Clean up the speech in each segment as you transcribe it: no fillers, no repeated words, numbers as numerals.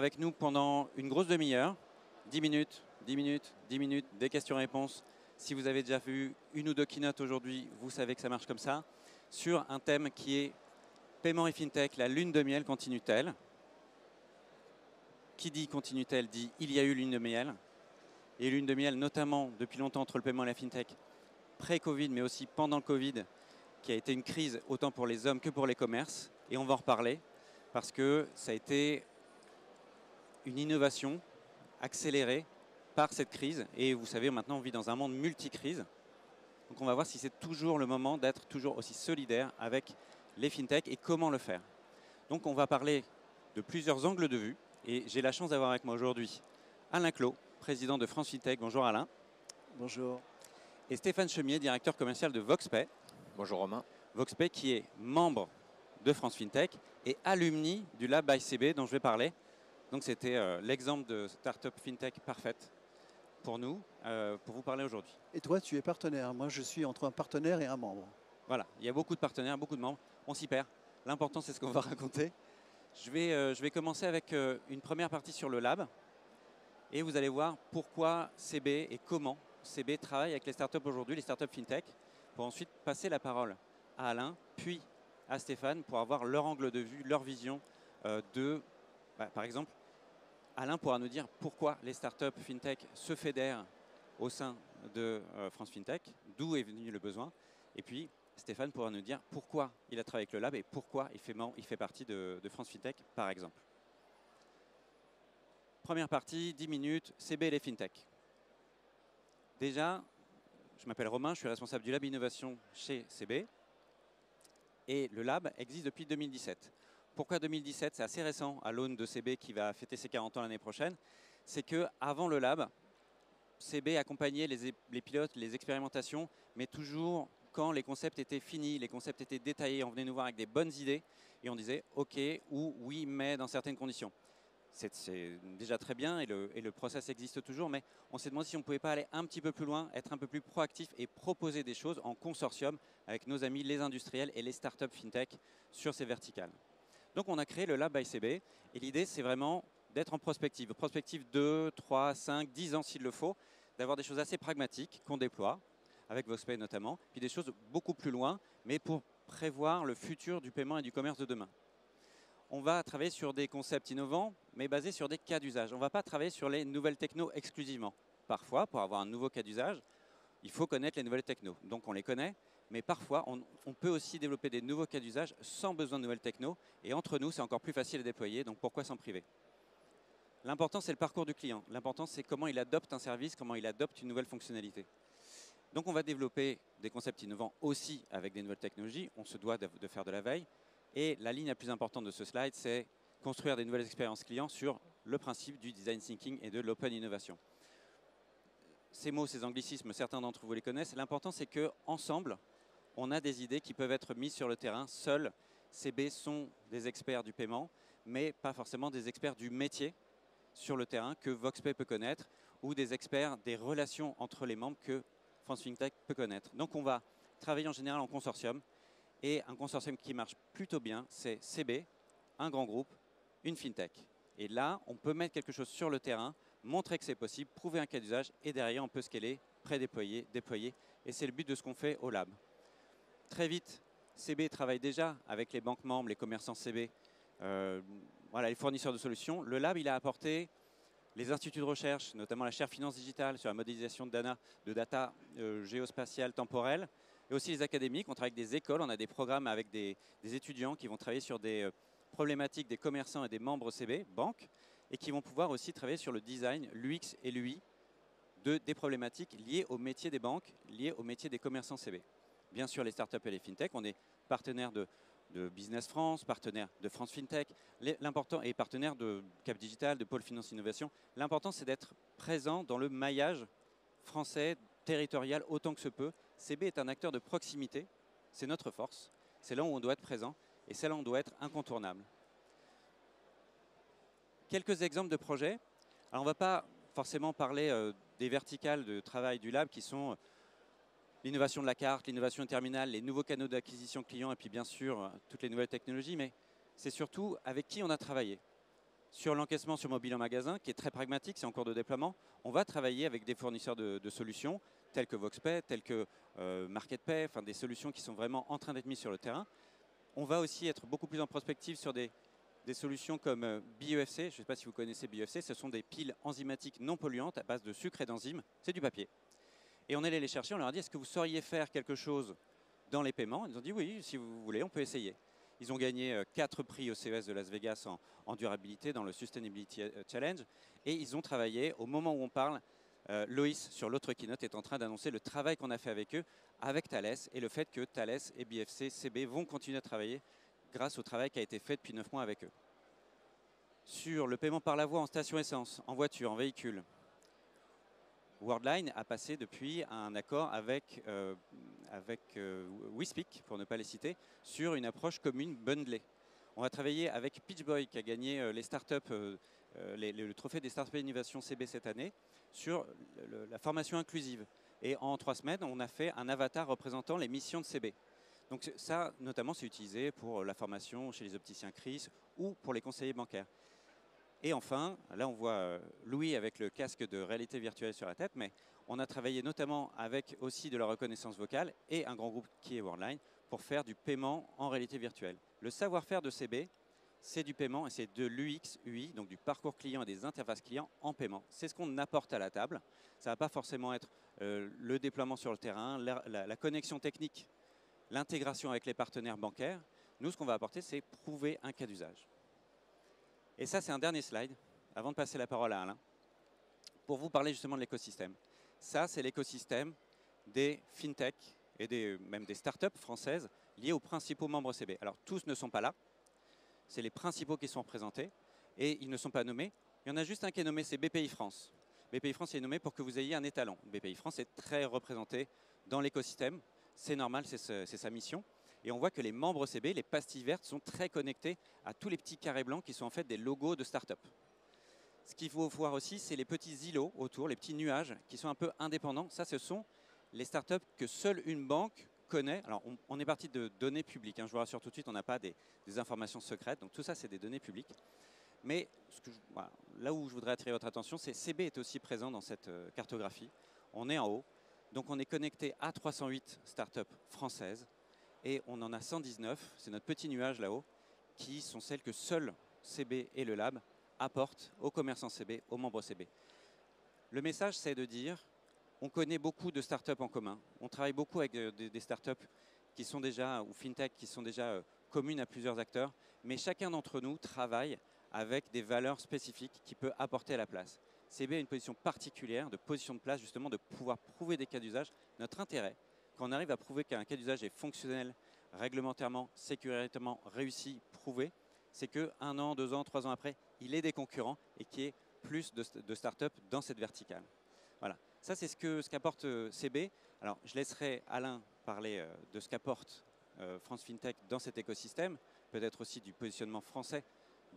avec nous pendant une grosse demi-heure, 10 minutes, 10 minutes, 10 minutes, des questions-réponses. Si vous avez déjà vu une ou deux keynotes aujourd'hui, vous savez que ça marche comme ça, sur un thème qui est paiement et fintech, la lune de miel continue-t-elle? Qui dit continue-t-elle dit il y a eu lune de miel. Et lune de miel, notamment depuis longtemps entre le paiement et la fintech, pré-Covid, mais aussi pendant le Covid, qui a été une crise autant pour les hommes que pour les commerces. Et on va en reparler parce que ça a été une innovation accélérée par cette crise. Et vous savez, maintenant, on vit dans un monde multi-crise. Donc on va voir si c'est toujours le moment d'être toujours aussi solidaire avec les fintechs et comment le faire. Donc on va parler de plusieurs angles de vue. Et j'ai la chance d'avoir avec moi aujourd'hui Alain Clos, président de France Fintech. Bonjour Alain. Bonjour. Et Stéphane Chemier, directeur commercial de VoxPay. Bonjour Romain. VoxPay qui est membre de France Fintech et alumni du Lab ICB dont je vais parler. Donc c'était l'exemple de start-up fintech parfaite pour nous, pour vous parler aujourd'hui. Et toi, tu es partenaire. Moi, je suis entre un partenaire et un membre. Voilà, il y a beaucoup de partenaires, beaucoup de membres. On s'y perd. L'important, c'est ce qu'on va raconter. Je vais commencer avec une première partie sur le Lab. Et vous allez voir pourquoi CB et comment CB travaille avec les startups aujourd'hui, les startups fintech, pour ensuite passer la parole à Alain, puis à Stéphane, pour avoir leur angle de vue, leur vision par exemple, Alain pourra nous dire pourquoi les startups fintech se fédèrent au sein de France Fintech, d'où est venu le besoin. Et puis, Stéphane pourra nous dire pourquoi il a travaillé avec le Lab et pourquoi il fait partie de France Fintech, par exemple. Première partie, 10 minutes, CB et les fintech. Déjà, je m'appelle Romain, je suis responsable du Lab Innovation chez CB. Et le Lab existe depuis 2017. Pourquoi 2017? C'est assez récent à l'aune de CB qui va fêter ses 40 ans l'année prochaine. C'est qu'avant le Lab, CB accompagnait les pilotes, les expérimentations, mais toujours quand les concepts étaient finis, les concepts étaient détaillés. On venait nous voir avec des bonnes idées et on disait OK ou oui, mais dans certaines conditions. C'est déjà très bien et le process existe toujours, mais on s'est demandé si on ne pouvait pas aller un petit peu plus loin, être un peu plus proactif et proposer des choses en consortium avec nos amis les industriels et les startups fintech sur ces verticales. Donc on a créé le Lab ICB et l'idée c'est vraiment d'être en prospective. Prospective 2, 3, 5, 10 ans s'il le faut, d'avoir des choses assez pragmatiques qu'on déploie, avec VoxPay notamment, puis des choses beaucoup plus loin, mais pour prévoir le futur du paiement et du commerce de demain. On va travailler sur des concepts innovants, mais basés sur des cas d'usage. On ne va pas travailler sur les nouvelles technos exclusivement. Parfois, pour avoir un nouveau cas d'usage, il faut connaître les nouvelles technos. Donc on les connaît, mais parfois on peut aussi développer des nouveaux cas d'usage sans besoin de nouvelles technos. Et entre nous, c'est encore plus facile à déployer, donc pourquoi s'en priver? L'important, c'est le parcours du client. L'important, c'est comment il adopte un service, comment il adopte une nouvelle fonctionnalité. Donc on va développer des concepts innovants aussi avec des nouvelles technologies. On se doit de faire de la veille. Et la ligne la plus importante de ce slide, c'est construire des nouvelles expériences clients sur le principe du design thinking et de l'open innovation. Ces mots, ces anglicismes, certains d'entre vous les connaissent. L'important, c'est qu'ensemble, on a des idées qui peuvent être mises sur le terrain. Seuls, CB sont des experts du paiement, mais pas forcément des experts du métier sur le terrain que VoxPay peut connaître ou des experts des relations entre les membres que France Fintech peut connaître. Donc on va travailler en général en consortium. Et un consortium qui marche plutôt bien, c'est CB, un grand groupe, une fintech. Et là, on peut mettre quelque chose sur le terrain, montrer que c'est possible, prouver un cas d'usage, et derrière, on peut scaler, pré-déployer, déployer. Et c'est le but de ce qu'on fait au Lab. Très vite, CB travaille déjà avec les banques membres, les commerçants CB, voilà, les fournisseurs de solutions. Le Lab, il a apporté les instituts de recherche, notamment la chaire finance digitale sur la modélisation de data géospatiale temporelle, et aussi les académiques. On travaille avec des écoles, on a des programmes avec des étudiants qui vont travailler sur des problématiques des commerçants et des membres CB, banques, et qui vont pouvoir aussi travailler sur le design, l'UX et l'UI des problématiques liées au métier des banques, liées au métier des commerçants CB. Bien sûr, les startups et les fintech, on est partenaire de Business France, partenaire de France Fintech, l'important est partenaire de Cap Digital, de Pôle Finance Innovation. L'important, c'est d'être présent dans le maillage français, territorial, autant que se peut. CB est un acteur de proximité, c'est notre force, c'est là où on doit être présent et c'est là où on doit être incontournable. Quelques exemples de projets. Alors, on ne va pas forcément parler des verticales de travail du Lab qui sont l'innovation de la carte, l'innovation terminale, les nouveaux canaux d'acquisition client et puis bien sûr toutes les nouvelles technologies, mais c'est surtout avec qui on a travaillé. Sur l'encaissement sur mobile en magasin, qui est très pragmatique, c'est en cours de déploiement, on va travailler avec des fournisseurs de solutions tels que VoxPay, tels que MarketPay, enfin des solutions qui sont vraiment en train d'être mises sur le terrain. On va aussi être beaucoup plus en prospective sur des solutions comme BEFC. Je ne sais pas si vous connaissez BEFC, ce sont des piles enzymatiques non polluantes à base de sucre et d'enzymes. C'est du papier. Et on allait les chercher, on leur a dit, est-ce que vous sauriez faire quelque chose dans les paiements? Ils ont dit oui, si vous voulez, on peut essayer. Ils ont gagné 4 prix au CES de Las Vegas en durabilité dans le Sustainability Challenge. Et ils ont travaillé, au moment où on parle, Loïs, sur l'autre keynote, est en train d'annoncer le travail qu'on a fait avec eux, avec Thales, et le fait que Thales et BFC, CB vont continuer à travailler grâce au travail qui a été fait depuis 9 mois avec eux. Sur le paiement par la voie en station essence, en voiture, en véhicule, Worldline a passé depuis un accord avec WeSpeak, pour ne pas les citer, sur une approche commune bundlée. On va travailler avec Pitchboy, qui a gagné les startups, le trophée des startups innovation CB cette année, sur la formation inclusive. Et en 3 semaines, on a fait un avatar représentant les missions de CB. Donc ça, notamment, c'est utilisé pour la formation chez les opticiens Chris ou pour les conseillers bancaires. Et enfin, là on voit Louis avec le casque de réalité virtuelle sur la tête, mais on a travaillé notamment avec aussi de la reconnaissance vocale et un grand groupe qui est Worldline pour faire du paiement en réalité virtuelle. Le savoir-faire de CB, c'est du paiement et c'est de l'UX, UI, donc du parcours client et des interfaces clients en paiement. C'est ce qu'on apporte à la table. Ça ne va pas forcément être le déploiement sur le terrain, la connexion technique, l'intégration avec les partenaires bancaires. Nous, ce qu'on va apporter, c'est prouver un cas d'usage. Et ça, c'est un dernier slide, avant de passer la parole à Alain, pour vous parler justement de l'écosystème. Ça, c'est l'écosystème des fintech et même des startups françaises liées aux principaux membres CB. Alors, tous ne sont pas là. C'est les principaux qui sont représentés et ils ne sont pas nommés. Il y en a juste un qui est nommé, c'est BPI France. BPI France est nommé pour que vous ayez un étalon. BPI France est très représenté dans l'écosystème. C'est normal, c'est sa mission. Et on voit que les membres CB, les pastilles vertes, sont très connectés à tous les petits carrés blancs qui sont en fait des logos de start-up. Ce qu'il faut voir aussi, c'est les petits îlots autour, les petits nuages qui sont un peu indépendants. Ça, ce sont les start-up que seule une banque connaît. Alors, on est parti de données publiques. Je vous rassure tout de suite, on n'a pas des informations secrètes. Donc, tout ça, c'est des données publiques. Mais voilà, là où je voudrais attirer votre attention, c'est CB est aussi présent dans cette cartographie. On est en haut. Donc, on est connecté à 308 start-up françaises. Et on en a 119, c'est notre petit nuage là-haut, qui sont celles que seuls CB et le Lab apportent aux commerçants CB, aux membres CB. Le message, c'est de dire, on connaît beaucoup de startups en commun. On travaille beaucoup avec des startups qui sont déjà, ou fintech, qui sont déjà communes à plusieurs acteurs. Mais chacun d'entre nous travaille avec des valeurs spécifiques qui peut apporter à la place. CB a une position particulière, de position de place, justement, de pouvoir prouver des cas d'usage. Notre intérêt, quand on arrive à prouver qu'un cas d'usage est fonctionnel, réglementairement, sécuritairement réussi, prouvé, c'est que 1 an, 2 ans, 3 ans après, il est des concurrents et qu'il y ait plus de start-up dans cette verticale. Voilà. Ça, c'est ce qu'apporte CB. Alors, je laisserai Alain parler de ce qu'apporte France FinTech dans cet écosystème, peut-être aussi du positionnement français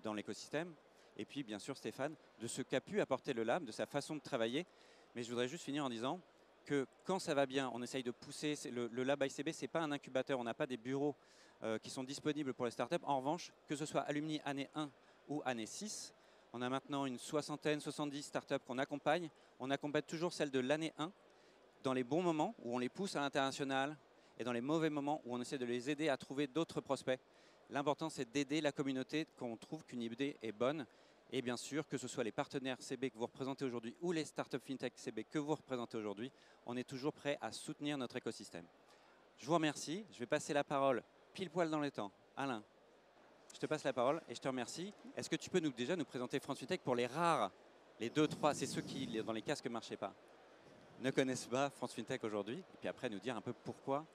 dans l'écosystème, et puis, bien sûr, Stéphane, de ce qu'a pu apporter le Lab, de sa façon de travailler. Mais je voudrais juste finir en disant que quand ça va bien, on essaye de pousser. Le Lab ICB, ce n'est pas un incubateur, on n'a pas des bureaux qui sont disponibles pour les startups. En revanche, que ce soit Alumni année 1 ou année 6, on a maintenant une 60aine, 70 startups qu'on accompagne. On accompagne toujours celles de l'année 1 dans les bons moments où on les pousse à l'international et dans les mauvais moments où on essaie de les aider à trouver d'autres prospects. L'important, c'est d'aider la communauté quand on trouve qu'une idée est bonne. Et bien sûr, que ce soit les partenaires CB que vous représentez aujourd'hui ou les startups FinTech CB que vous représentez aujourd'hui, on est toujours prêt à soutenir notre écosystème. Je vous remercie. Je vais passer la parole pile poil dans les temps. Alain, je te passe la parole et je te remercie. Est-ce que tu peux déjà nous présenter France FinTech pour les rares, les 2, 3, c'est ceux qui, dans les casques, ne marchaient pas, ne connaissent pas France FinTech aujourd'hui, et puis après nous dire un peu pourquoi,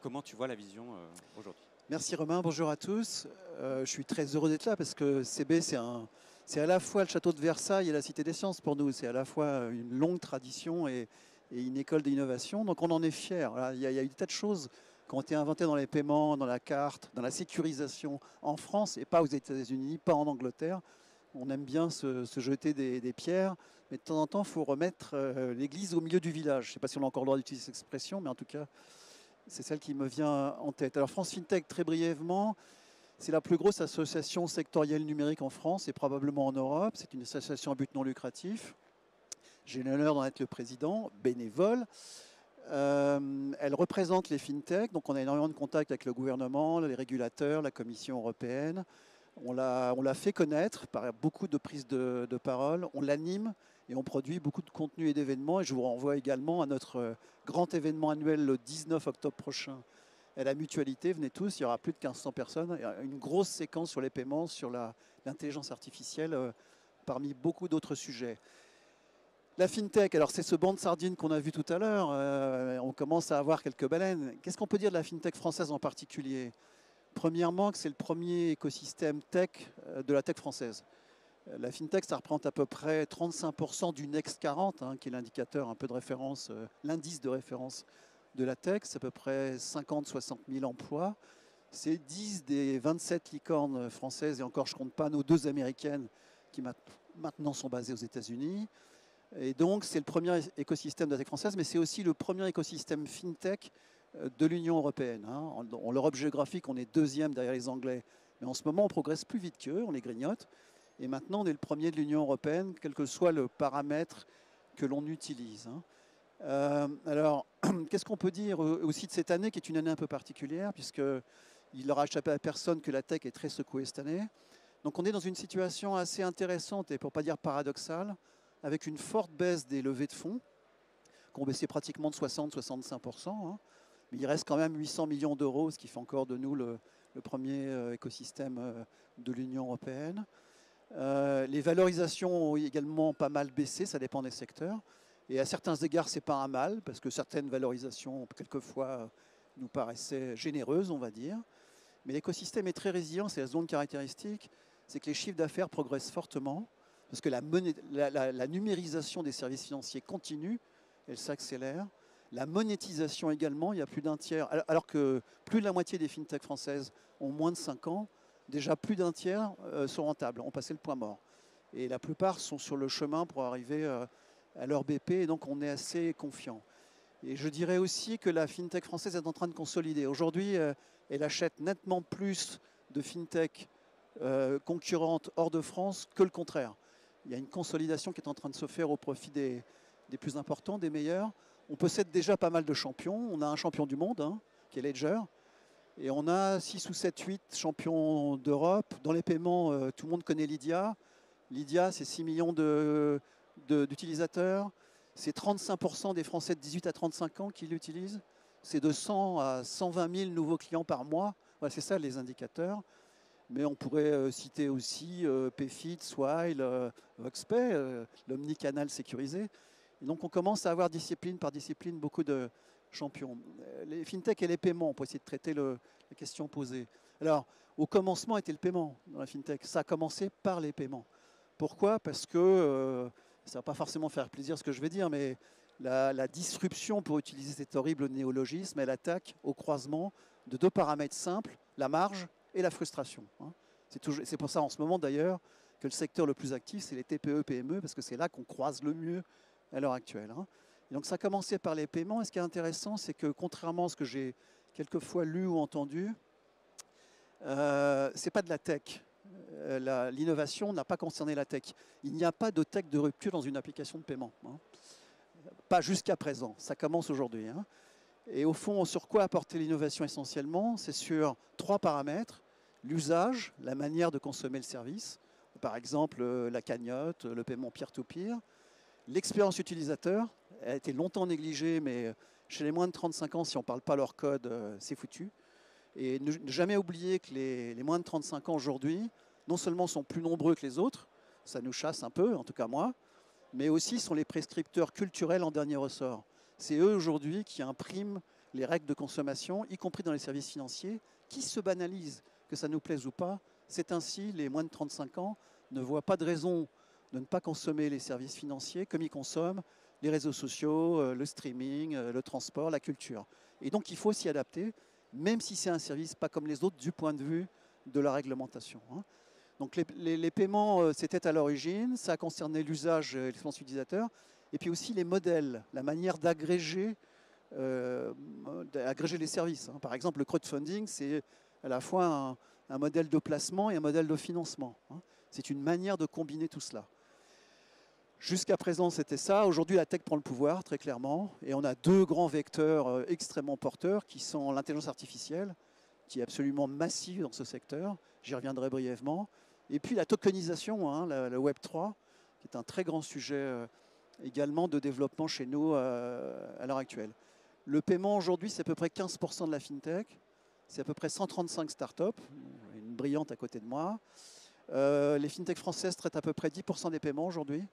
comment tu vois la vision aujourd'hui. Merci Romain, bonjour à tous. Je suis très heureux d'être là parce que CB, c'est à la fois le château de Versailles et la Cité des Sciences pour nous. C'est à la fois une longue tradition et une école d'innovation. Donc on en est fiers. Voilà, il y a eu des tas de choses qui ont été inventées dans les paiements, dans la carte, dans la sécurisation en France et pas aux États-Unis, pas en Angleterre. On aime bien se jeter des pierres, mais de temps en temps, il faut remettre l'église au milieu du village. Je ne sais pas si on a encore le droit d'utiliser cette expression, mais en tout cas, c'est celle qui me vient en tête. Alors France FinTech, très brièvement, C'est la plus grosse association sectorielle numérique en France et probablement en Europe. C'est une association à but non lucratif. J'ai l'honneur d'en être le président, bénévole. Elle représente les fintechs, donc on a énormément de contacts avec le gouvernement, les régulateurs, la Commission européenne. On l'a fait connaître par beaucoup de prises de parole, on l'anime et on produit beaucoup de contenu et d'événements. Et je vous renvoie également à notre grand événement annuel le 19 octobre prochain à la Mutualité. Venez tous, il y aura plus de 1500 personnes. Il y a une grosse séquence sur les paiements, sur l'intelligence artificielle, parmi beaucoup d'autres sujets. La FinTech, alors c'est ce banc de sardines qu'on a vu tout à l'heure, on commence à avoir quelques baleines. Qu'est-ce qu'on peut dire de la FinTech française en particulier? Premièrement, que c'est le premier écosystème tech de la tech française. La FinTech, ça représente à peu près 35% du Next 40, qui est l'indicateur un peu de référence, l'indice de référence de la tech. C'est à peu près 50-60 000 emplois. C'est 10 des 27 licornes françaises, et encore je ne compte pas nos 2 américaines qui maintenant sont basées aux États-Unis. Et donc, c'est le premier écosystème de la tech française, mais c'est aussi le premier écosystème FinTech de l'Union européenne. En Europe géographique, on est 2e derrière les Anglais. Mais en ce moment, on progresse plus vite qu'eux, on les grignote. Et maintenant, on est le premier de l'Union européenne, quel que soit le paramètre que l'on utilise. Alors, qu'est-ce qu'on peut dire aussi de cette année, qui est une année un peu particulière, puisqu'il n'aura échappé à personne que la tech est très secouée cette année. Donc, on est dans une situation assez intéressante, et pour ne pas dire paradoxale, avec une forte baisse des levées de fonds, qui ont baissé pratiquement de 60-65%. Mais il reste quand même 800 millions d'euros, ce qui fait encore de nous le premier écosystème de l'Union européenne. Les valorisations ont également pas mal baissé, ça dépend des secteurs. Et à certains égards, ce n'est pas un mal, parce que certaines valorisations, quelquefois, nous paraissaient généreuses, on va dire. Mais l'écosystème est très résilient, c'est la seconde caractéristique, c'est que les chiffres d'affaires progressent fortement, parce que la numérisation des services financiers continue, elle s'accélère. La monétisation également, il y a plus d'un tiers, alors que plus de la moitié des fintechs françaises ont moins de 5 ans, déjà plus d'un tiers sont rentables, ont passé le point mort. Et la plupart sont sur le chemin pour arriver à leur BP, et donc on est assez confiant. Et je dirais aussi que la fintech française est en train de consolider. Aujourd'hui, elle achète nettement plus de fintech concurrentes hors de France que le contraire. Il y a une consolidation qui est en train de se faire au profit des plus importants, des meilleurs. On possède déjà pas mal de champions. On a un champion du monde, qui est Ledger. Et on a 6 ou 7, 8 champions d'Europe. Dans les paiements, tout le monde connaît Lydia. Lydia, c'est 6 millions d'utilisateurs. C'est 35% des Français de 18 à 35 ans qui l'utilisent. C'est de 100 à 120 000 nouveaux clients par mois. Voilà, c'est ça les indicateurs. Mais on pourrait citer aussi Payfit, Swile, Voxpay, l'omnicanal sécurisé. Et donc on commence à avoir discipline par discipline beaucoup de champions. Les fintech et les paiements, pour essayer de traiter la question posée. Alors, au commencement était le paiement dans la fintech. Ça a commencé par les paiements. Pourquoi? Parce que, ça ne va pas forcément faire plaisir ce que je vais dire, mais la disruption, pour utiliser cet horrible néologisme, elle attaque au croisement de 2 paramètres simples, la marge et la frustration. C'est pour ça en ce moment d'ailleurs que le secteur le plus actif, c'est les TPE-PME, parce que c'est là qu'on croise le mieux à l'heure actuelle. Et donc ça a commencé par les paiements, et ce qui est intéressant, c'est que contrairement à ce que j'ai quelquefois lu ou entendu, ce n'est pas de la tech. L'innovation n'a pas concerné la tech. Il n'y a pas de tech de rupture dans une application de paiement. Pas jusqu'à présent, ça commence aujourd'hui. Et au fond, sur quoi apporter l'innovation essentiellement? C'est sur 3 paramètres. L'usage, la manière de consommer le service. Par exemple, la cagnotte, le paiement peer-to-peer. L'expérience utilisateur a été longtemps négligée, mais chez les moins de 35 ans, si on ne parle pas leur code, c'est foutu. Et ne jamais oublier que les moins de 35 ans aujourd'hui, non seulement sont plus nombreux que les autres, ça nous chasse un peu, en tout cas moi, mais aussi sont les prescripteurs culturels en dernier ressort. C'est eux aujourd'hui qui impriment les règles de consommation, y compris dans les services financiers, qui se banalisent, que ça nous plaise ou pas. C'est ainsi, les moins de 35 ans ne voient pas de raison de ne pas consommer les services financiers comme ils consomment les réseaux sociaux, le streaming, le transport, la culture. Et donc il faut s'y adapter, même si c'est un service pas comme les autres du point de vue de la réglementation. Donc les paiements, c'était à l'origine, ça a concerné l'usage et l'expérience utilisateur, et puis aussi les modèles, la manière d'agréger les services. Par exemple, le crowdfunding, c'est à la fois un modèle de placement et un modèle de financement. Hein. C'est une manière de combiner tout cela. Jusqu'à présent, c'était ça. Aujourd'hui, la tech prend le pouvoir, très clairement. Et on a deux grands vecteurs extrêmement porteurs qui sont l'intelligence artificielle, qui est absolument massive dans ce secteur. J'y reviendrai brièvement. Et puis la tokenisation, hein, le Web3, qui est un très grand sujet également de développement chez nous à l'heure actuelle. Le paiement aujourd'hui, c'est à peu près 15% de la fintech. C'est à peu près 135 startups, une brillante à côté de moi. Les fintech françaises traitent à peu près 10% des paiements aujourd'hui.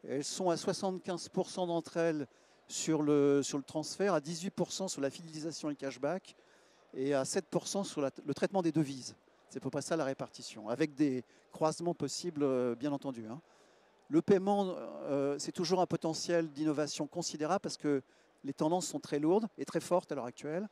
Elles sont à 75% d'entre elles sur le transfert, à 18% sur la fidélisation et le cashback, et à 7% sur le traitement des devises. C'est à peu près ça la répartition, avec des croisements possibles, bien entendu. Hein. Le paiement, c'est toujours un potentiel d'innovation considérable parce que les tendances sont très lourdes et très fortes à l'heure actuelle.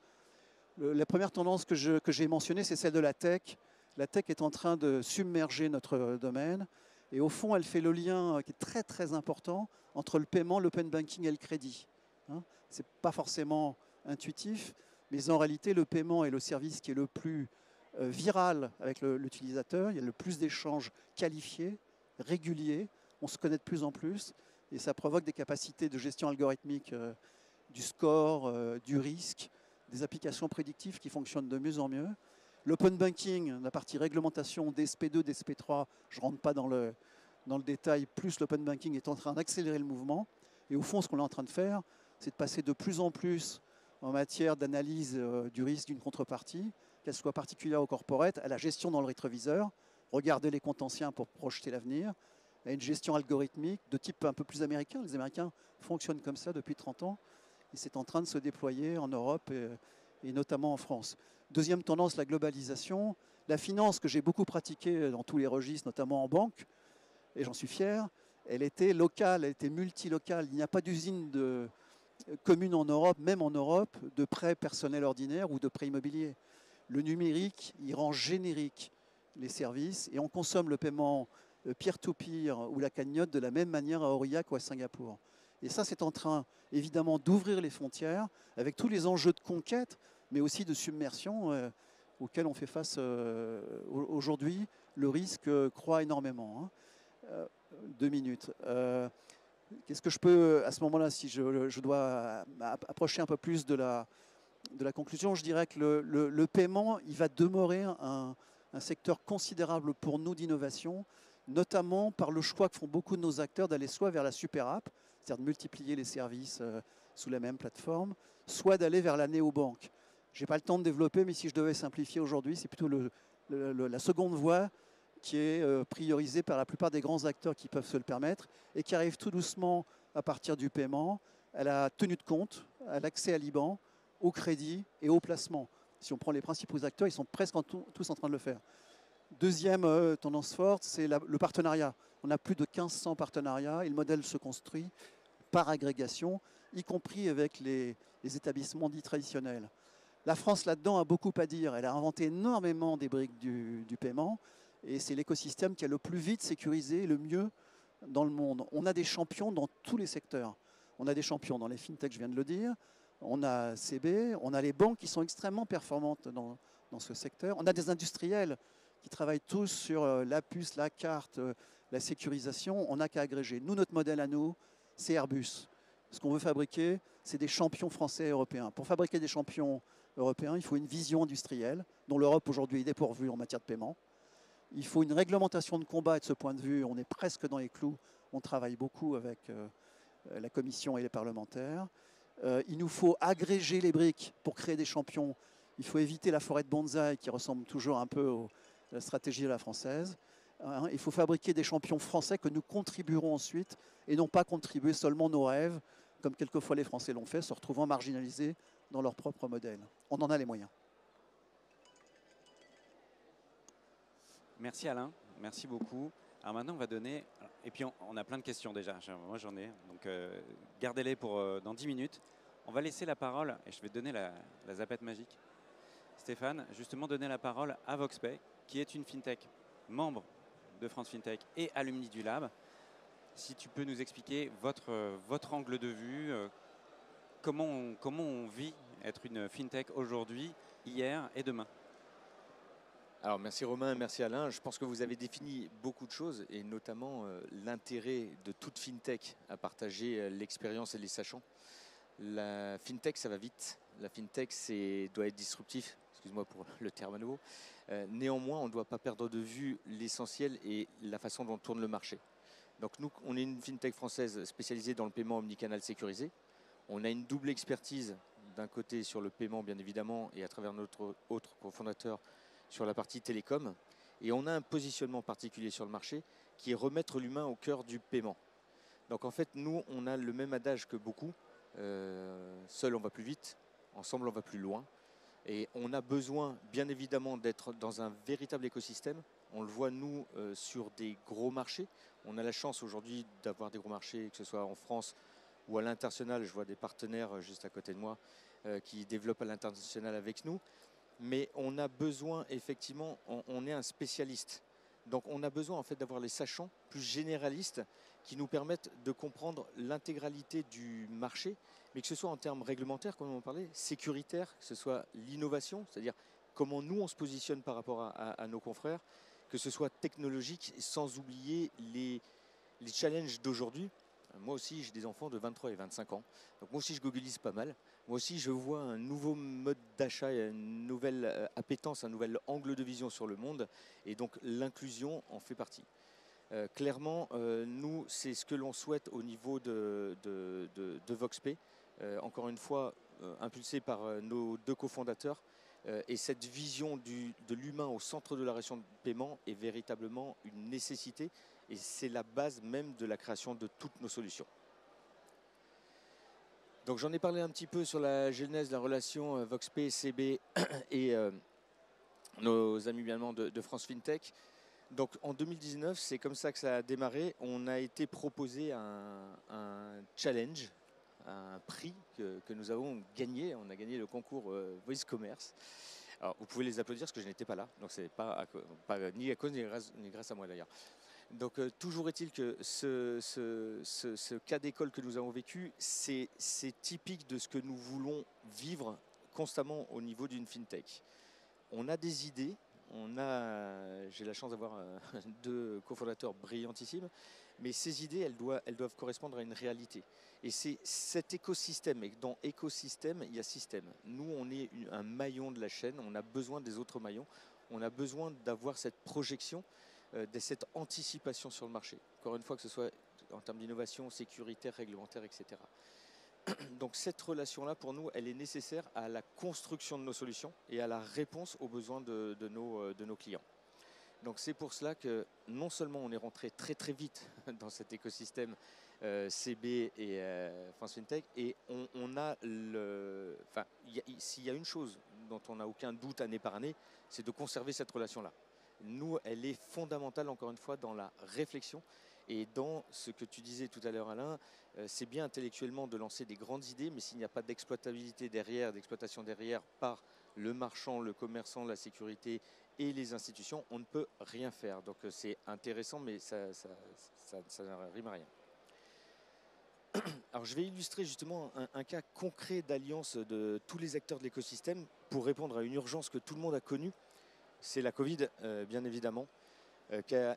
La première tendance que j'ai mentionnée, c'est celle de la tech. La tech est en train de submerger notre domaine. Et au fond, elle fait le lien qui est très très important entre le paiement, l'open banking et le crédit. Hein, ce n'est pas forcément intuitif, mais en réalité, le paiement est le service qui est le plus viral avec l'utilisateur. Il y a le plus d'échanges qualifiés, réguliers. On se connaît de plus en plus. Et ça provoque des capacités de gestion algorithmique du score, du risque, des applications prédictives qui fonctionnent de mieux en mieux. L'open banking, la partie réglementation DSP2, DSP3, je ne rentre pas dans le détail, plus l'open banking est en train d'accélérer le mouvement. Et au fond, ce qu'on est en train de faire, c'est de passer de plus en plus en matière d'analyse du risque d'une contrepartie, qu'elle soit particulière ou corporate, à la gestion dans le rétroviseur, regarder les comptes anciens pour projeter l'avenir, à une gestion algorithmique de type un peu plus américain. Les Américains fonctionnent comme ça depuis 30 ans. Et c'est en train de se déployer en Europe et notamment en France. Deuxième tendance, la globalisation. La finance que j'ai beaucoup pratiquée dans tous les registres, notamment en banque, et j'en suis fier, elle était locale, elle était multilocale. Il n'y a pas d'usine commune en Europe, même en Europe, de prêts personnels ordinaires ou de prêts immobiliers. Le numérique, il rend générique les services et on consomme le paiement peer-to-peer ou la cagnotte de la même manière à Aurillac ou à Singapour. Et ça, c'est en train, évidemment, d'ouvrir les frontières avec tous les enjeux de conquête, mais aussi de submersion auxquels on fait face aujourd'hui. Le risque croît énormément. Hein. 2 minutes. Qu'est-ce que je peux, à ce moment-là, si je dois approcher un peu plus de la conclusion, je dirais que le paiement, il va demeurer un secteur considérable pour nous d'innovation, notamment par le choix que font beaucoup de nos acteurs d'aller soit vers la super app, c'est-à-dire de multiplier les services sous la même plateforme, soit d'aller vers la néobanque. Je n'ai pas le temps de développer, mais si je devais simplifier aujourd'hui, c'est plutôt la seconde voie qui est priorisée par la plupart des grands acteurs qui peuvent se le permettre et qui arrive tout doucement à partir du paiement, à la tenue de compte, à l'accès à l'IBAN, au crédit et au placement. Si on prend les principaux acteurs, ils sont presque tous en train de le faire. Deuxième tendance forte, c'est le partenariat. On a plus de 1500 partenariats et le modèle se construit par agrégation, y compris avec les établissements dits traditionnels. La France, là-dedans, a beaucoup à dire. Elle a inventé énormément des briques du paiement et c'est l'écosystème qui a le plus vite sécurisé, le mieux dans le monde. On a des champions dans tous les secteurs. On a des champions dans les fintechs, je viens de le dire. On a CB, on a les banques qui sont extrêmement performantes dans ce secteur. On a des industriels qui travaillent tous sur la puce, la carte, la sécurisation. On n'a qu'à agréger. Nous, notre modèle à nous, c'est Airbus. Ce qu'on veut fabriquer, c'est des champions français et européens. Pour fabriquer des champions européens, il faut une vision industrielle, dont l'Europe aujourd'hui est dépourvue en matière de paiement. Il faut une réglementation de combat. Et de ce point de vue, on est presque dans les clous. On travaille beaucoup avec la Commission et les parlementaires. Il nous faut agréger les briques pour créer des champions. Il faut éviter la forêt de bonsaï qui ressemble toujours un peu à la stratégie de la française. Il faut fabriquer des champions français que nous contribuerons ensuite et non pas contribuer seulement nos rêves, comme quelquefois les Français l'ont fait, se retrouvant marginalisés dans leur propre modèle. On en a les moyens. Merci Alain, merci beaucoup. Alors maintenant, on va donner, et puis on a plein de questions déjà, moi j'en ai, donc gardez-les pour dans 10 minutes. On va laisser la parole, et je vais te donner la zapette magique. Stéphane, justement donner la parole à VoxPay, qui est une fintech, membre de France FinTech et alumni du Lab. Si tu peux nous expliquer votre angle de vue, comment on vit être une fintech aujourd'hui, hier et demain. Alors merci Romain, merci Alain. Je pense que vous avez défini beaucoup de choses et notamment l'intérêt de toute FinTech à partager l'expérience et les sachants. La FinTech, ça va vite. La FinTech, doit être disruptif. Excuse-moi pour le terme à nouveau. Néanmoins, on ne doit pas perdre de vue l'essentiel et la façon dont tourne le marché. Donc nous, on est une FinTech française spécialisée dans le paiement omnicanal sécurisé. On a une double expertise d'un côté sur le paiement, bien évidemment, et à travers notre autre cofondateur sur la partie télécom. Et on a un positionnement particulier sur le marché qui est remettre l'humain au cœur du paiement. Donc en fait, nous, on a le même adage que beaucoup. Seul, on va plus vite. Ensemble, on va plus loin. Et on a besoin, bien évidemment, d'être dans un véritable écosystème. On le voit, nous, sur des gros marchés. On a la chance aujourd'hui d'avoir des gros marchés, que ce soit en France ou à l'international. Je vois des partenaires juste à côté de moi qui développent à l'international avec nous. Mais on a besoin, effectivement, on est un spécialiste. Donc on a besoin en fait d'avoir les sachants plus généralistes qui nous permettent de comprendre l'intégralité du marché, mais que ce soit en termes réglementaires, comme on en parlait, sécuritaire, que ce soit l'innovation, c'est-à-dire comment nous on se positionne par rapport à nos confrères, que ce soit technologique, sans oublier les challenges d'aujourd'hui. Moi aussi, j'ai des enfants de 23 et 25 ans. Donc moi aussi, je googlise pas mal. Moi aussi, je vois un nouveau mode d'achat, une nouvelle appétence, un nouvel angle de vision sur le monde. Et donc, l'inclusion en fait partie. Clairement, nous, c'est ce que l'on souhaite au niveau de VoxP. Encore une fois, impulsé par nos deux cofondateurs. Et cette vision de l'humain au centre de la relation de paiement est véritablement une nécessité. Et c'est la base même de la création de toutes nos solutions. Donc j'en ai parlé un petit peu sur la genèse de la relation VoxP, CB et nos amis bien de France FinTech. Donc en 2019, c'est comme ça que ça a démarré. On a été proposé un challenge, un prix que nous avons gagné. On a gagné le concours Voice Commerce. Alors vous pouvez les applaudir parce que je n'étais pas là, donc c'est pas ni à cause ni grâce à moi d'ailleurs. Donc toujours est-il que ce cas d'école que nous avons vécu, c'est typique de ce que nous voulons vivre constamment au niveau d'une FinTech. On a des idées, j'ai la chance d'avoir deux cofondateurs brillantissimes, mais ces idées, elles doivent correspondre à une réalité. Et c'est cet écosystème, et dans écosystème, il y a système. Nous, on est un maillon de la chaîne, on a besoin des autres maillons, on a besoin d'avoir cette projection, de cette anticipation sur le marché. Encore une fois, que ce soit en termes d'innovation, sécuritaire, réglementaire, etc. Donc cette relation-là, pour nous, elle est nécessaire à la construction de nos solutions et à la réponse aux besoins de nos clients. Donc c'est pour cela que non seulement on est rentré très très vite dans cet écosystème CB et France FinTech, et on a s'il y a une chose dont on n'a aucun doute année par année, c'est de conserver cette relation-là. Nous, elle est fondamentale, encore une fois, dans la réflexion et dans ce que tu disais tout à l'heure, Alain. C'est bien intellectuellement de lancer des grandes idées, mais s'il n'y a pas d'exploitabilité derrière, d'exploitation derrière par le marchand, le commerçant, la sécurité et les institutions, on ne peut rien faire. Donc c'est intéressant, mais ça ne rime à rien. Alors je vais illustrer justement un cas concret d'alliance de tous les acteurs de l'écosystème pour répondre à une urgence que tout le monde a connue. C'est la Covid, bien évidemment, qui a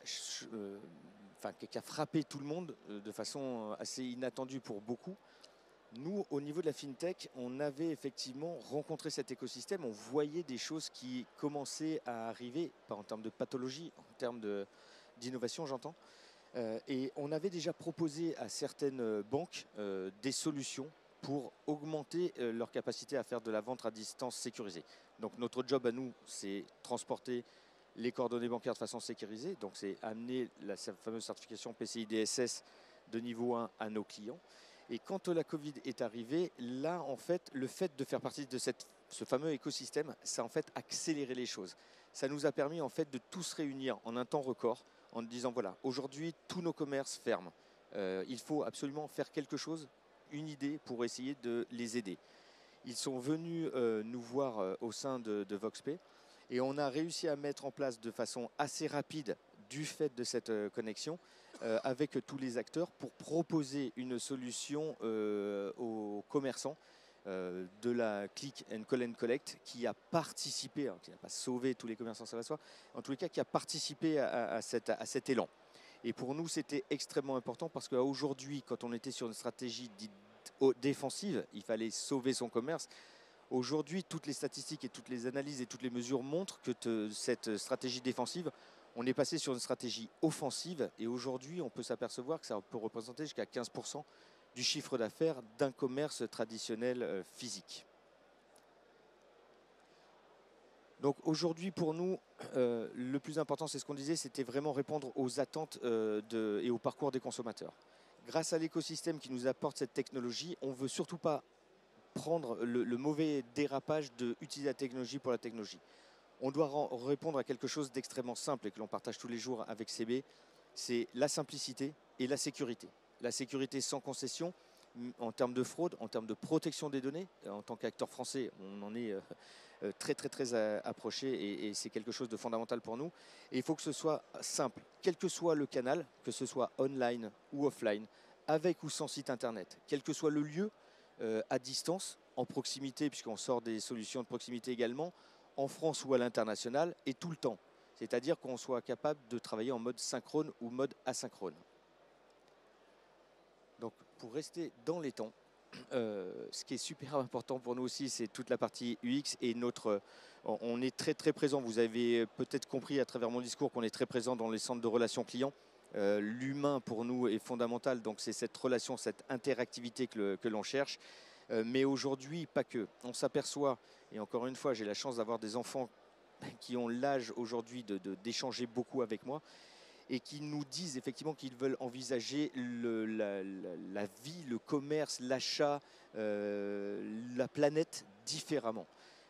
frappé tout le monde de façon assez inattendue pour beaucoup. Nous, au niveau de la FinTech, on avait effectivement rencontré cet écosystème, on voyait des choses qui commençaient à arriver, pas en termes de pathologie, en termes d'innovation, j'entends. Et on avait déjà proposé à certaines banques des solutions pour augmenter leur capacité à faire de la vente à distance sécurisée. Donc notre job à nous, c'est transporter les coordonnées bancaires de façon sécurisée, donc c'est amener la fameuse certification PCI DSS de niveau 1 à nos clients. Et quand la Covid est arrivée, là, en fait, le fait de faire partie de ce fameux écosystème, ça a en fait accéléré les choses. Ça nous a permis en fait de tous réunir en un temps record en disant voilà, aujourd'hui, tous nos commerces ferment. Il faut absolument faire quelque chose, une idée pour essayer de les aider. Ils sont venus nous voir au sein de VoxP et on a réussi à mettre en place de façon assez rapide, du fait de cette connexion, avec tous les acteurs pour proposer une solution aux commerçants de la click and call and collect qui a participé, alors qui n'a pas sauvé tous les commerçants, ça va soi, en tous les cas qui a participé à cet élan. Et pour nous, c'était extrêmement important parce qu'aujourd'hui, quand on était sur une stratégie dite défensive, il fallait sauver son commerce. Aujourd'hui, toutes les statistiques et toutes les analyses et toutes les mesures montrent que cette stratégie défensive, on est passé sur une stratégie offensive et aujourd'hui, on peut s'apercevoir que ça peut représenter jusqu'à 15% du chiffre d'affaires d'un commerce traditionnel physique. Donc aujourd'hui, pour nous, le plus important, c'est ce qu'on disait, c'était vraiment répondre aux attentes et au parcours des consommateurs. Grâce à l'écosystème qui nous apporte cette technologie, on ne veut surtout pas prendre le mauvais dérapage d'utiliser la technologie pour la technologie. On doit répondre à quelque chose d'extrêmement simple et que l'on partage tous les jours avec CB, c'est la simplicité et la sécurité. La sécurité sans concession en termes de fraude, en termes de protection des données. En tant qu'acteur français, on en est très approché et c'est quelque chose de fondamental pour nous. Et il faut que ce soit simple, quel que soit le canal, que ce soit online ou offline, avec ou sans site internet, quel que soit le lieu, à distance, en proximité, puisqu'on sort des solutions de proximité également, en France ou à l'international, et tout le temps. C'est-à-dire qu'on soit capable de travailler en mode synchrone ou mode asynchrone. Donc, pour rester dans les temps, ce qui est super important pour nous aussi, c'est toute la partie UX et on est très présent. Vous avez peut-être compris à travers mon discours qu'on est très présent dans les centres de relations clients. L'humain pour nous est fondamental, donc c'est cette relation, cette interactivité que l'on cherche. Mais aujourd'hui, pas que. On s'aperçoit, et encore une fois, j'ai la chance d'avoir des enfants qui ont l'âge aujourd'hui d'échanger beaucoup avec moi et qui nous disent effectivement qu'ils veulent envisager la vie, le commerce, l'achat, la planète différemment.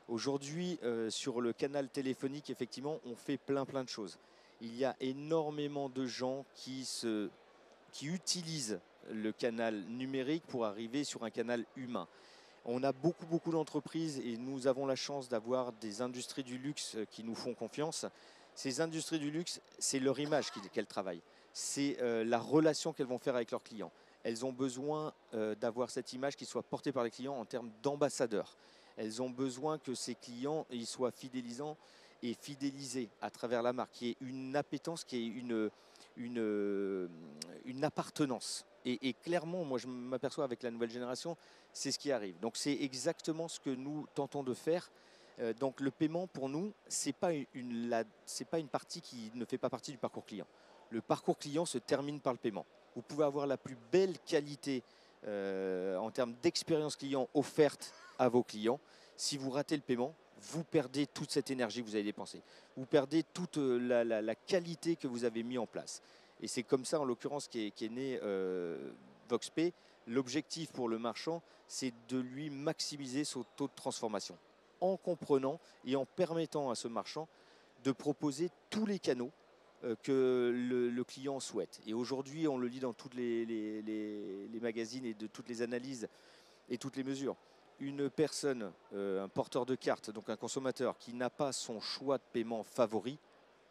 Aujourd'hui, sur le canal téléphonique, effectivement, on fait plein de choses. Il y a énormément de gens qui utilisent le canal numérique pour arriver sur un canal humain. On a beaucoup d'entreprises et nous avons la chance d'avoir des industries du luxe qui nous font confiance. Ces industries du luxe, c'est leur image qu'elles travaillent. C'est la relation qu'elles vont faire avec leurs clients. Elles ont besoin d'avoir cette image qui soit portée par les clients en termes d'ambassadeurs. Elles ont besoin que ces clients ils soient fidélisants et fidélisés à travers la marque, qui est une appétence, qui est une appartenance. Et clairement, moi je m'aperçois avec la nouvelle génération, c'est ce qui arrive. Donc c'est exactement ce que nous tentons de faire. Donc le paiement pour nous, c'est pas une partie qui ne fait pas partie du parcours client. Le parcours client se termine par le paiement. Vous pouvez avoir la plus belle qualité en termes d'expérience client offerte à vos clients. Si vous ratez le paiement, vous perdez toute cette énergie que vous avez dépensée. Vous perdez toute la qualité que vous avez mis en place. Et c'est comme ça, en l'occurrence, qu'est né VoxPay. L'objectif pour le marchand, c'est de lui maximiser son taux de transformation en comprenant et en permettant à ce marchand de proposer tous les canaux que le client souhaite. Et aujourd'hui, on le lit dans tous les magazines et de toutes les analyses et toutes les mesures. Une personne, un porteur de carte, donc un consommateur qui n'a pas son choix de paiement favori,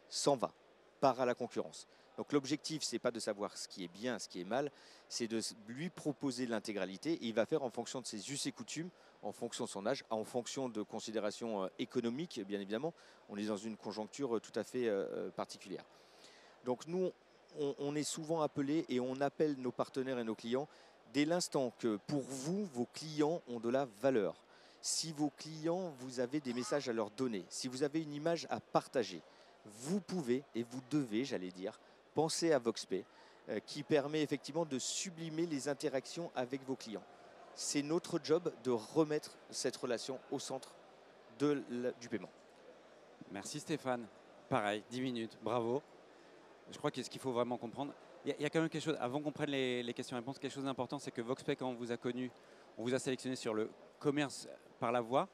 s'en va, part à la concurrence. Donc l'objectif, ce n'est pas de savoir ce qui est bien, ce qui est mal, c'est de lui proposer l'intégralité et il va faire en fonction de ses us et coutumes, en fonction de son âge, en fonction de considérations économiques, bien évidemment. On est dans une conjoncture tout à fait particulière. Donc nous, on est souvent appelés et on appelle nos partenaires et nos clients dès l'instant que pour vous, vos clients ont de la valeur. Si vos clients, vous avez des messages à leur donner, si vous avez une image à partager, vous pouvez et vous devez, j'allais dire, penser à VoxPay, qui permet effectivement de sublimer les interactions avec vos clients. C'est notre job de remettre cette relation au centre du paiement. Merci Stéphane. Pareil, 10 minutes, bravo. Je crois que ce qu'il faut vraiment comprendre, il y a quand même quelque chose, avant qu'on prenne les questions-réponses, quelque chose d'important, c'est que VoxPay, quand on vous a connu, on vous a sélectionné sur le commerce par la voix.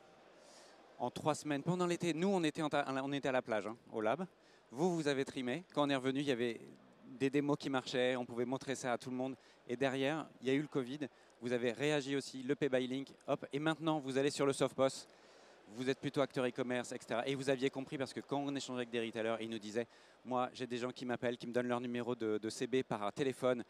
En 3 semaines, pendant l'été, nous on était à la plage, hein, au lab. Vous avez trimé. Quand on est revenu, il y avait des démos qui marchaient, on pouvait montrer ça à tout le monde. Et derrière, il y a eu le Covid. Vous avez réagi aussi, le Pay by Link, hop. Et maintenant, vous allez sur le SoftPOS. Vous êtes plutôt acteur e-commerce, etc. Et vous aviez compris parce que quand on échangeait avec des retailers, ils nous disaient, moi, j'ai des gens qui m'appellent, qui me donnent leur numéro de CB par téléphone.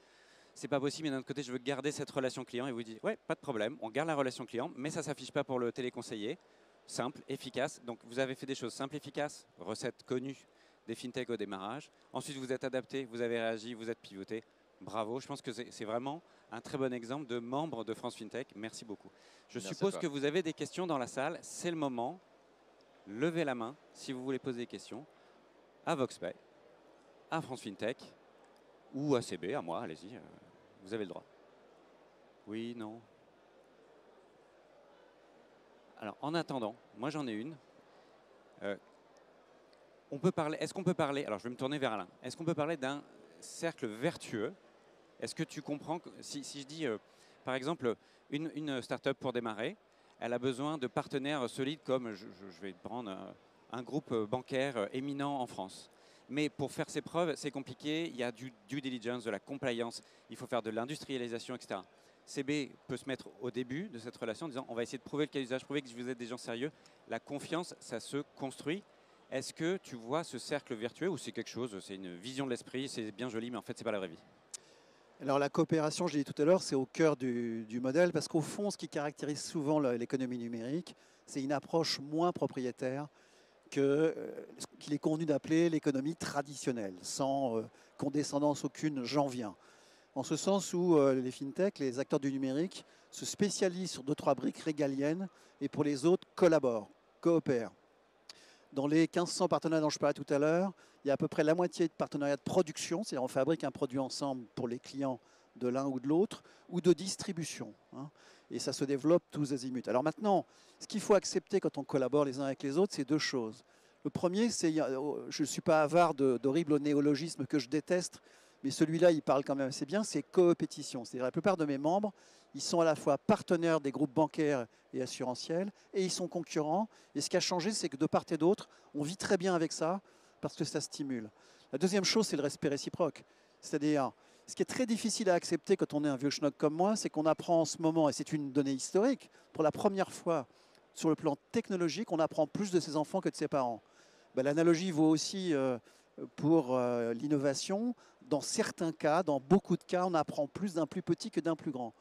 c'est pas possible, mais d'un autre côté, je veux garder cette relation client. Et vous dites, ouais, pas de problème, on garde la relation client, mais ça ne s'affiche pas pour le téléconseiller. Simple, efficace. Donc, vous avez fait des choses simples, efficaces, recettes connues des fintech au démarrage. Ensuite, vous êtes adapté, vous avez réagi, vous êtes pivoté. Bravo, je pense que c'est vraiment un très bon exemple de membre de France FinTech. Merci beaucoup. Je suppose que vous avez des questions dans la salle. C'est le moment. Levez la main si vous voulez poser des questions à VoxPay, à France FinTech ou à CB, à moi, allez-y, vous avez le droit. Oui, non. Alors, en attendant, moi j'en ai une. On peut parler, est-ce qu'on peut parler, alors je vais me tourner vers Alain, est-ce qu'on peut parler d'un cercle vertueux? Est-ce que tu comprends, si je dis, par exemple, une start-up pour démarrer, elle a besoin de partenaires solides comme, je vais prendre un groupe bancaire éminent en France. Mais pour faire ses preuves, c'est compliqué, il y a du due diligence, de la compliance, il faut faire de l'industrialisation, etc. CB peut se mettre au début de cette relation en disant on va essayer de prouver le cas d'usage, prouver que vous êtes des gens sérieux. La confiance, ça se construit. Est-ce que tu vois ce cercle vertueux ou c'est quelque chose, c'est une vision de l'esprit, c'est bien joli, mais en fait, c'est pas la vraie vie? Alors la coopération, je l'ai dit tout à l'heure, c'est au cœur du modèle parce qu'au fond, ce qui caractérise souvent l'économie numérique, c'est une approche moins propriétaire qu'il est convenu d'appeler l'économie traditionnelle, sans condescendance aucune, j'en viens. En ce sens où les fintechs, les acteurs du numérique, se spécialisent sur 2-3 briques régaliennes et pour les autres collaborent, coopèrent. Dans les 1500 partenariats dont je parlais tout à l'heure, il y a à peu près la moitié de partenariats de production, c'est-à-dire on fabrique un produit ensemble pour les clients de l'un ou de l'autre, ou de distribution. Hein. Et ça se développe tous azimuts. Alors maintenant, ce qu'il faut accepter quand on collabore les uns avec les autres, c'est deux choses. Le premier, c'est, je ne suis pas avare d'horribles néologismes que je déteste, mais celui-là, il parle quand même assez bien, c'est coopétition. C'est-à-dire la plupart de mes membres, ils sont à la fois partenaires des groupes bancaires et assurantiels, et ils sont concurrents. Et ce qui a changé, c'est que de part et d'autre, on vit très bien avec ça, parce que ça stimule. La deuxième chose, c'est le respect réciproque. C'est-à-dire, ce qui est très difficile à accepter quand on est un vieux schnock comme moi, c'est qu'on apprend en ce moment, et c'est une donnée historique, pour la première fois, sur le plan technologique, on apprend plus de ses enfants que de ses parents. Ben, l'analogie vaut aussi pour l'innovation. Dans certains cas, dans beaucoup de cas, on apprend plus d'un plus petit que d'un plus grand.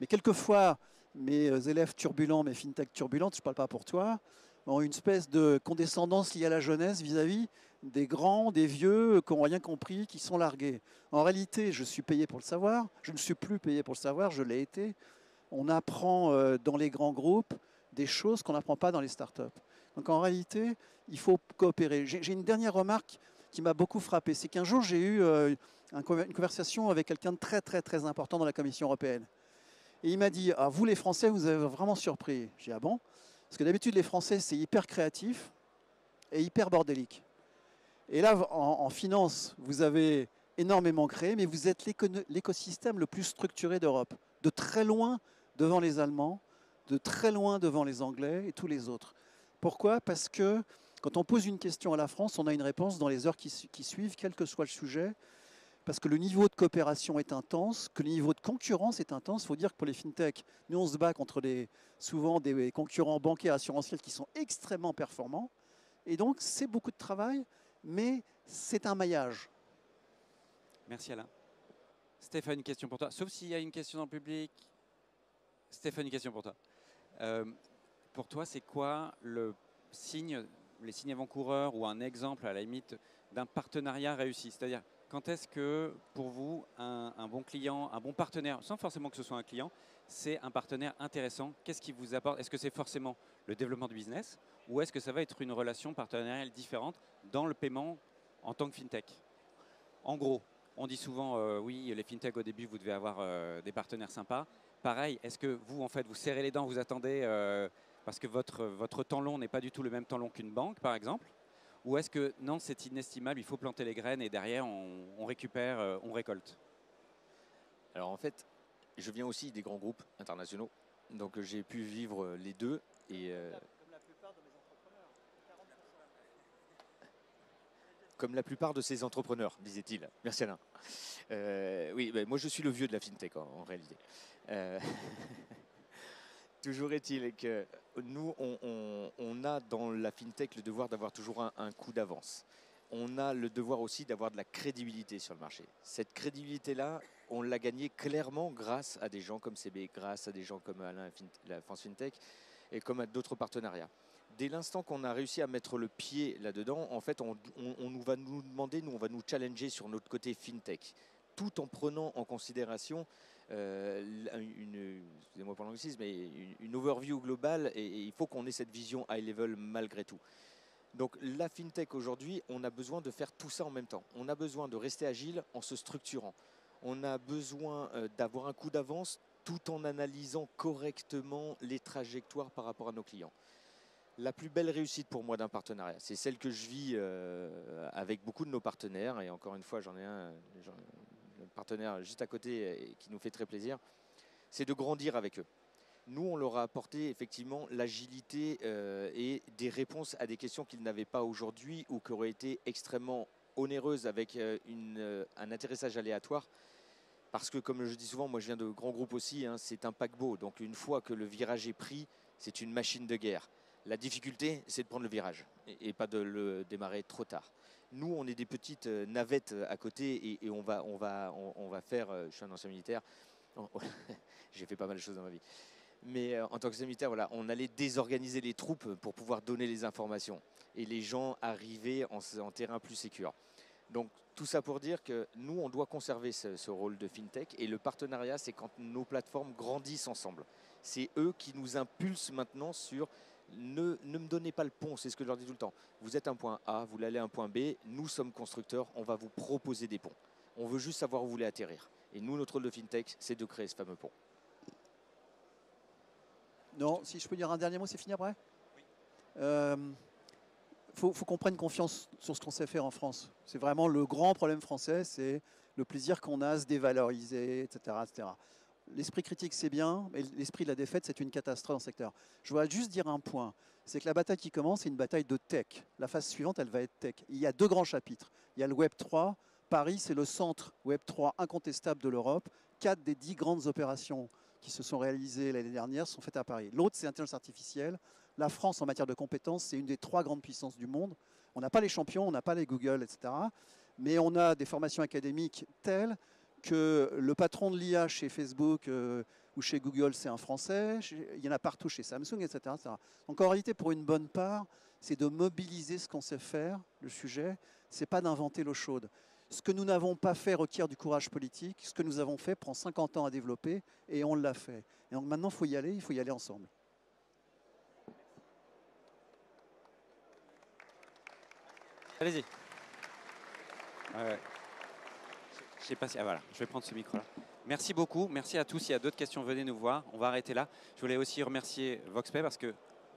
Mais quelquefois, mes élèves turbulents, mes fintech turbulentes, je ne parle pas pour toi, ont une espèce de condescendance liée à la jeunesse vis-à-vis des grands, des vieux, qui n'ont rien compris, qui sont largués. En réalité, je suis payé pour le savoir, je ne suis plus payé pour le savoir, je l'ai été. On apprend dans les grands groupes des choses qu'on n'apprend pas dans les startups. Donc en réalité, il faut coopérer. J'ai une dernière remarque qui m'a beaucoup frappé. C'est qu'un jour, j'ai eu une conversation avec quelqu'un de très, très, très important dans la Commission européenne. Et il m'a dit, ah, vous les Français, vous avez vraiment surpris. J'ai dit, ah bon? Parce que d'habitude, les Français, c'est hyper créatif et hyper bordélique. Et là, en finance, vous avez énormément créé, mais vous êtes l'écosystème le plus structuré d'Europe. De très loin devant les Allemands, de très loin devant les Anglais et tous les autres. Pourquoi? Parce que quand on pose une question à la France, on a une réponse dans les heures qui suivent, quel que soit le sujet. Parce que le niveau de coopération est intense, que le niveau de concurrence est intense. Il faut dire que pour les fintechs, nous on se bat contre souvent des concurrents bancaires assurantiels qui sont extrêmement performants. Et donc c'est beaucoup de travail, mais c'est un maillage. Merci Alain. Stéphane, une question pour toi. Sauf s'il y a une question dans le public. Stéphane, une question pour toi. Pour toi, c'est quoi le signe, les signes avant-coureurs ou un exemple à la limite d'un partenariat réussi? C'est-à-dire, quand est-ce que pour vous, un bon client, un bon partenaire, sans forcément que ce soit un client, c'est un partenaire intéressant? Qu'est-ce qui vous apporte? Est-ce que c'est forcément le développement du business ou est-ce que ça va être une relation partenariale différente dans le paiement en tant que fintech? En gros, on dit souvent, oui, les fintech au début, vous devez avoir des partenaires sympas. Pareil, est-ce que vous, en fait, vous serrez les dents, vous attendez parce que votre temps long n'est pas du tout le même temps long qu'une banque, par exemple? Ou est-ce que non, c'est inestimable, il faut planter les graines et derrière, on récupère, on récolte? Alors en fait, je viens aussi des grands groupes internationaux, donc j'ai pu vivre les deux. Et, comme la plupart de ces entrepreneurs, disait-il. Merci Alain. Oui, moi je suis le vieux de la fintech en réalité. Toujours est-il que nous, on a dans la fintech le devoir d'avoir toujours un coup d'avance. On a le devoir aussi d'avoir de la crédibilité sur le marché. Cette crédibilité-là, on l'a gagné clairement grâce à des gens comme CB, grâce à des gens comme Alain, la France FinTech et comme à d'autres partenariats. Dès l'instant qu'on a réussi à mettre le pied là-dedans, en fait, on va nous demander, on va nous challenger sur notre côté FinTech, tout en prenant en considération excusez-moi pour l'anglicisme, mais une overview globale, et il faut qu'on ait cette vision high level malgré tout. Donc la FinTech aujourd'hui, on a besoin de faire tout ça en même temps. On a besoin de rester agile en se structurant. On a besoin d'avoir un coup d'avance tout en analysant correctement les trajectoires par rapport à nos clients. La plus belle réussite pour moi d'un partenariat, c'est celle que je vis avec beaucoup de nos partenaires, et encore une fois j'en ai un partenaire juste à côté qui nous fait très plaisir, c'est de grandir avec eux. Nous, on leur a apporté effectivement l'agilité et des réponses à des questions qu'ils n'avaient pas aujourd'hui ou qui auraient été extrêmement onéreuses avec un atterrissage aléatoire. Parce que, comme je dis souvent, moi je viens de grands groupes aussi, hein, c'est un paquebot. Donc une fois que le virage est pris, c'est une machine de guerre. La difficulté, c'est de prendre le virage et pas de le démarrer trop tard. Nous, on est des petites navettes à côté et on va faire, je suis un ancien militaire, j'ai fait pas mal de choses dans ma vie. Mais en tant que militaire, voilà, on allait désorganiser les troupes pour pouvoir donner les informations et les gens arrivaient en terrain plus sécure. Donc tout ça pour dire que nous, on doit conserver ce rôle de FinTech, et le partenariat, c'est quand nos plateformes grandissent ensemble. C'est eux qui nous impulsent maintenant sur ne me donnez pas le pont, c'est ce que je leur dis tout le temps. Vous êtes un point A, vous allez à un point B, nous sommes constructeurs, on va vous proposer des ponts. On veut juste savoir où vous voulez atterrir. Et nous, notre rôle de FinTech, c'est de créer ce fameux pont. Non, si je peux dire un dernier mot, c'est fini après. Oui. Faut qu'on prenne confiance sur ce qu'on sait faire en France. C'est vraiment le grand problème français, c'est le plaisir qu'on a à se dévaloriser, etc. etc. L'esprit critique, c'est bien, mais l'esprit de la défaite, c'est une catastrophe dans le secteur. Je voudrais juste dire un point, c'est que la bataille qui commence, c'est une bataille de tech. La phase suivante, elle va être tech. Il y a deux grands chapitres. Il y a le Web 3. Paris, c'est le centre Web 3 incontestable de l'Europe. 4 des 10 grandes opérations qui se sont réalisées l'année dernière sont faites à Paris. L'autre, c'est l'intelligence artificielle. La France, en matière de compétences, c'est une des 3 grandes puissances du monde. On n'a pas les champions, on n'a pas les Google, etc. Mais on a des formations académiques telles que le patron de l'IA chez Facebook ou chez Google, c'est un Français. Il y en a partout chez Samsung, etc., etc. Donc en réalité, pour une bonne part, c'est de mobiliser ce qu'on sait faire, le sujet. Ce n'est pas d'inventer l'eau chaude. Ce que nous n'avons pas fait requiert du courage politique. Ce que nous avons fait prend 50 ans à développer et on l'a fait. Et donc maintenant, il faut y aller ensemble. Allez-y. Ouais. Je sais pas si... Ah voilà, je vais prendre ce micro-là. Merci beaucoup, merci à tous. S'il y a d'autres questions, venez nous voir. On va arrêter là. Je voulais aussi remercier Voxpay parce que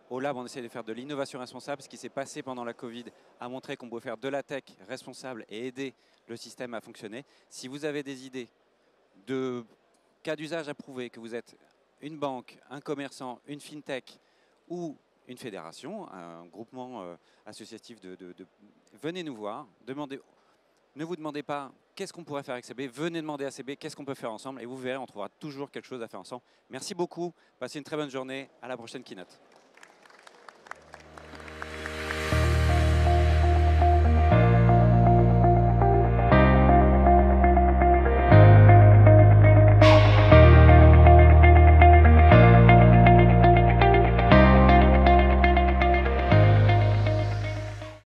au Lab, on essaie de faire de l'innovation responsable. Ce qui s'est passé pendant la Covid a montré qu'on pouvait faire de la tech responsable et aider le système à fonctionner. Si vous avez des idées de cas d'usage approuvés, que vous êtes une banque, un commerçant, une fintech ou une fédération, un groupement associatif, venez nous voir, ne vous demandez pas qu'est-ce qu'on pourrait faire avec CB, venez demander à CB qu'est-ce qu'on peut faire ensemble et vous verrez, on trouvera toujours quelque chose à faire ensemble. Merci beaucoup, passez une très bonne journée, à la prochaine keynote.